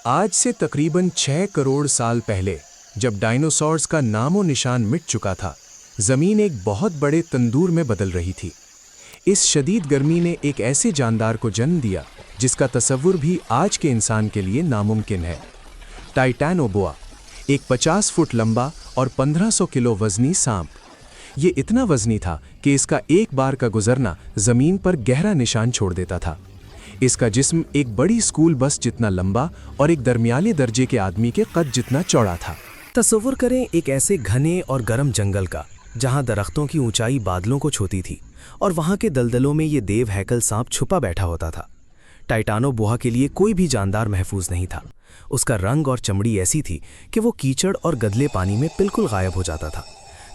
आज से तकरीबन 6 करोड़ साल पहले, जब डायनासोर्स का नामो निशान मिट चुका था, ज़मीन एक बहुत बड़े तंदूर में बदल रही थी। इस शदीद गर्मी ने एक ऐसे जानदार को जन्म दिया जिसका तसव्वुर भी आज के इंसान के लिए नामुमकिन है। टाइटैनोबोआ, एक 50 फुट लंबा और 1500 किलो वजनी सांप। ये इतना वजनी था कि इसका एक बार का गुजरना ज़मीन पर गहरा निशान छोड़ देता था। इसका जिस्म एक बड़ी स्कूल बस जितना लंबा और एक दरमियाने दर्जे के आदमी के कद जितना चौड़ा था। तसव्वुर करें एक ऐसे घने और गर्म जंगल का, जहां दरख्तों की ऊंचाई बादलों को छूती थी और वहां के दलदलों में ये देव हैकल सांप छुपा बैठा होता था। टाइटानोबोआ के लिए कोई भी जानदार महफूज नहीं था। उसका रंग और चमड़ी ऐसी थी कि वो कीचड़ और गदले पानी में बिल्कुल गायब हो जाता था।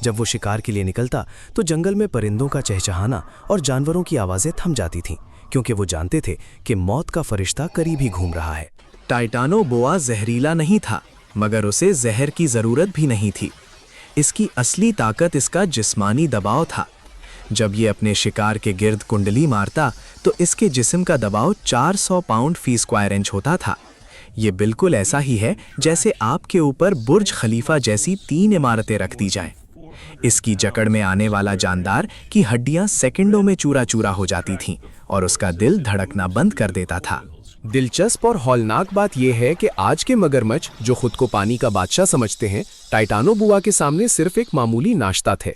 जब वो शिकार के लिए निकलता तो जंगल में परिंदों का चहचहाना और जानवरों की आवाज़ें थम जाती थीं, क्योंकि वो जानते थे कि मौत का फरिश्ता करीब ही घूम रहा है। टाइटानोबोआ जहरीला नहीं था, मगर उसे जहर की ज़रूरत भी नहीं थी। इसकी असली ताकत इसका जिस्मानी दबाव था। जब ये अपने शिकार के गिर्द कुंडली मारता तो इसके जिस्म का दबाव 400 पाउंड फी स्क्वायर इंच होता था। ये बिल्कुल ऐसा ही है जैसे आपके ऊपर बुर्ज खलीफा जैसी 3 इमारतें रख दी जाएं। इसकी जकड़ में आने वाला जानदार की हड्डियां सेकंडों में चूरा चूरा हो जाती थीं और उसका दिल धड़कना बंद कर देता था। दिलचस्प और हौलनाक बात यह है कि आज के मगरमच्छ, जो खुद को पानी का बादशाह समझते हैं, टाइटानोबोआ के सामने सिर्फ एक मामूली नाश्ता थे।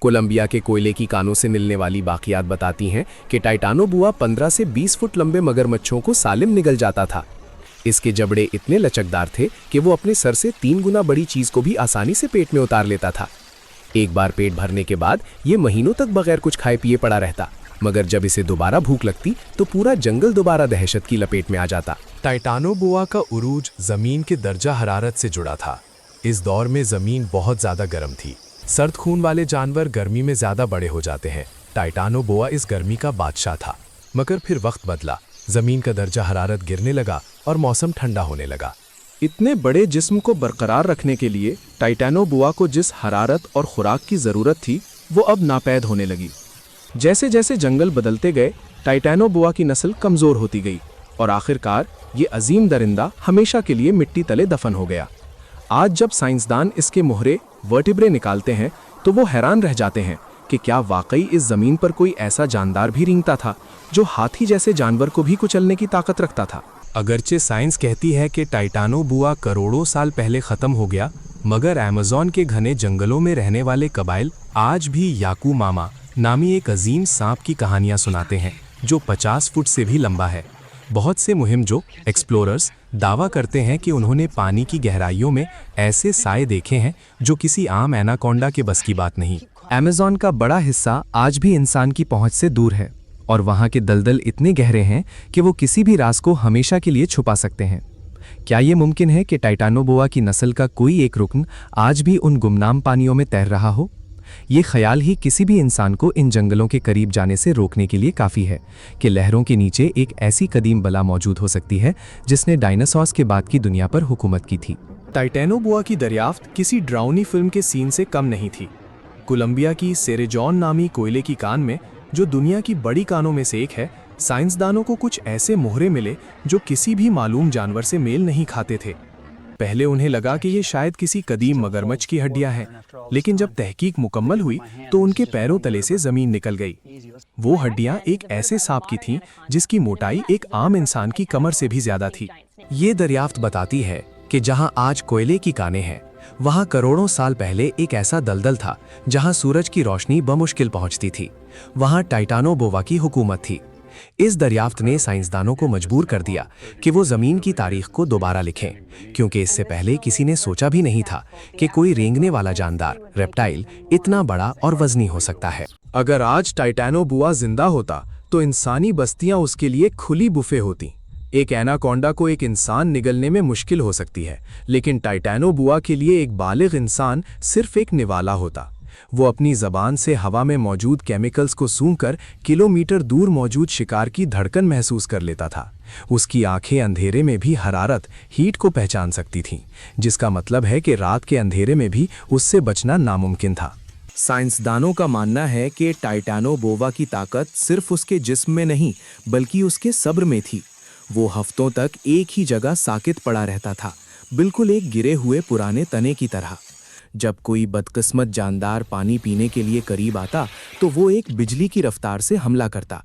कोलंबिया के कोयले की कानों से मिलने वाली बाकियात बताती हैं कि टाइटानोबोआ 15 से 20 फुट लंबे मगरमच्छों को सालिम निगल जाता था। इसके जबड़े इतने लचकदार थे कि वो अपने सर से 3 गुना बड़ी चीज को भी आसानी से पेट में उतार लेता था। एक बार पेट भरने के बाद ये महीनों तक बगैर कुछ खाए पिए पड़ा रहता, मगर जब इसे दोबारा भूख लगती तो पूरा जंगल दोबारा दहशत की लपेट में आ जाता। टाइटानोबोआ का उरूज जमीन के दर्जा हरारत से जुड़ा था। इस दौर में जमीन बहुत ज्यादा गर्म थी। सर्द खून वाले जानवर गर्मी में ज्यादा बड़े हो जाते हैं। टाइटानोबोआ इस गर्मी का बादशाह था। मगर फिर वक्त बदला, जमीन का दर्जा हरारत गिरने लगा और मौसम ठंडा होने लगा। इतने बड़े जिस्म को बरकरार रखने के लिए टाइटानोबोआ को जिस हरारत और खुराक की ज़रूरत थी वो अब नापैद होने लगी। जैसे जैसे जंगल बदलते गए, टाइटानोबोआ की नस्ल कमज़ोर होती गई और आखिरकार ये अजीम दरिंदा हमेशा के लिए मिट्टी तले दफन हो गया। आज जब साइंसदान इसके मोहरे वर्टिब्रे निकालते हैं तो वो हैरान रह जाते हैं कि क्या वाकई इस ज़मीन पर कोई ऐसा जानदार भी रेंगता था जो हाथी जैसे जानवर को भी कुचलने की ताकत रखता था। अगरचे साइंस कहती है कि टाइटानोबोआ करोड़ों साल पहले ख़त्म हो गया, मगर अमेज़न के घने जंगलों में रहने वाले कबाइल आज भी याकू मामा नामी एक अजीम सांप की कहानियां सुनाते हैं जो 50 फुट से भी लंबा है। बहुत से मुहिमजो एक्सप्लोरर्स दावा करते हैं कि उन्होंने पानी की गहराइयों में ऐसे साए देखे हैं जो किसी आम एनाकोंडा के बस की बात नहीं। अमेज़न का बड़ा हिस्सा आज भी इंसान की पहुंच से दूर है और वहां के दलदल इतने गहरे हैं कि वो किसी भी राज को हमेशा के लिए छुपा सकते हैं। क्या ये मुमकिन है कि टाइटानोबोआ की नस्ल का कोई एक रुकन आज भी उन गुमनाम पानियों में तैर रहा हो? ये ख्याल ही किसी भी इंसान को इन जंगलों के करीब जाने से रोकने के लिए काफ़ी है कि लहरों के नीचे एक ऐसी कदीम बला मौजूद हो सकती है जिसने डायनासोर्स के बाद की दुनिया पर हुकूमत की थी। टाइटानोबोआ की दरियाफ्त किसी ड्राउनी फिल्म के सीन से कम नहीं थी। कोलंबिया की सेरेजॉन नामी कोयले की कान में, जो दुनिया की बड़ी कानों में से एक है, साइंसदानों को कुछ ऐसे मोहरे मिले जो किसी भी मालूम जानवर से मेल नहीं खाते थे। पहले उन्हें लगा कि ये शायद किसी कदीम मगरमच्छ की हड्डियां हैं, लेकिन जब तहकीक मुकम्मल हुई तो उनके पैरों तले से जमीन निकल गई। वो हड्डियां एक ऐसे सांप की थीं जिसकी मोटाई एक आम इंसान की कमर से भी ज्यादा थी। ये दरियाफ्त बताती है कि जहां आज कोयले की कानें हैं, वहां करोड़ों साल पहले एक ऐसा दलदल था जहां सूरज की रोशनी बमुश्किल पहुंचती थी। वहां टाइटानोबोआ की हुकूमत थी। इस दरियाफ्त ने साइंसदानों को मजबूर कर दिया कि वो ज़मीन की तारीख को दोबारा लिखें, क्योंकि इससे पहले किसी ने सोचा भी नहीं था कि कोई रेंगने वाला जानदार रेप्टाइल इतना बड़ा और वजनी हो सकता है। अगर आज टाइटानोबोआ जिंदा होता तो इंसानी बस्तियां उसके लिए खुली बुफे होती। एक एनाकोंडा को एक इंसान निगलने में मुश्किल हो सकती है, लेकिन टाइटानोबोआ के लिए एक बालिग इंसान सिर्फ एक निवाला होता। वो अपनी ज़बान से हवा में मौजूद केमिकल्स को सूंघकर किलोमीटर दूर मौजूद शिकार की धड़कन महसूस कर लेता था। उसकी आंखें अंधेरे में भी हरारत, हीट को पहचान सकती थीं, जिसका मतलब है कि रात के अंधेरे में भी उससे बचना नामुमकिन था। साइंसदानों का मानना है कि टाइटानोबोआ की ताकत सिर्फ उसके जिस्म में नहीं बल्कि उसके सब्र में थी। वो हफ्तों तक एक ही जगह साकित पड़ा रहता था, बिल्कुल एक गिरे हुए पुराने तने की तरह। जब कोई बदकिस्मत जानदार पानी पीने के लिए करीब आता तो वो एक बिजली की रफ्तार से हमला करता।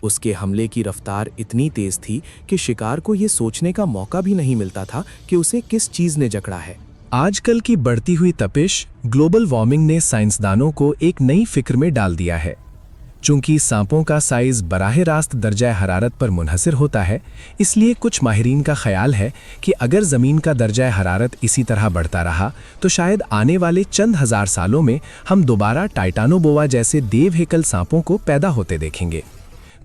उसके हमले की रफ्तार इतनी तेज थी कि शिकार को ये सोचने का मौका भी नहीं मिलता था कि उसे किस चीज ने जकड़ा है। आजकल की बढ़ती हुई तपिश, ग्लोबल वार्मिंग ने साइंसदानों को एक नई फिक्र में डाल दिया है। चूंकि सांपों का साइज बराह रास्त दर्जा हरारत पर मुनहसर होता है, इसलिए कुछ माहिरीन का ख्याल है कि अगर ज़मीन का दर्जा हरारत इसी तरह बढ़ता रहा तो शायद आने वाले चंद हज़ार सालों में हम दोबारा टाइटानोबोआ जैसे देव हेकल सांपों को पैदा होते देखेंगे।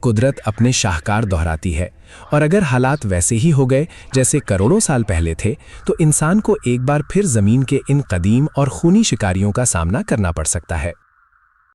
कुदरत अपने शाहकार दोहराती है, और अगर हालात वैसे ही हो गए जैसे करोड़ों साल पहले थे तो इंसान को एक बार फिर ज़मीन के इन कदीम और खूनी शिकारियों का सामना करना पड़ सकता है।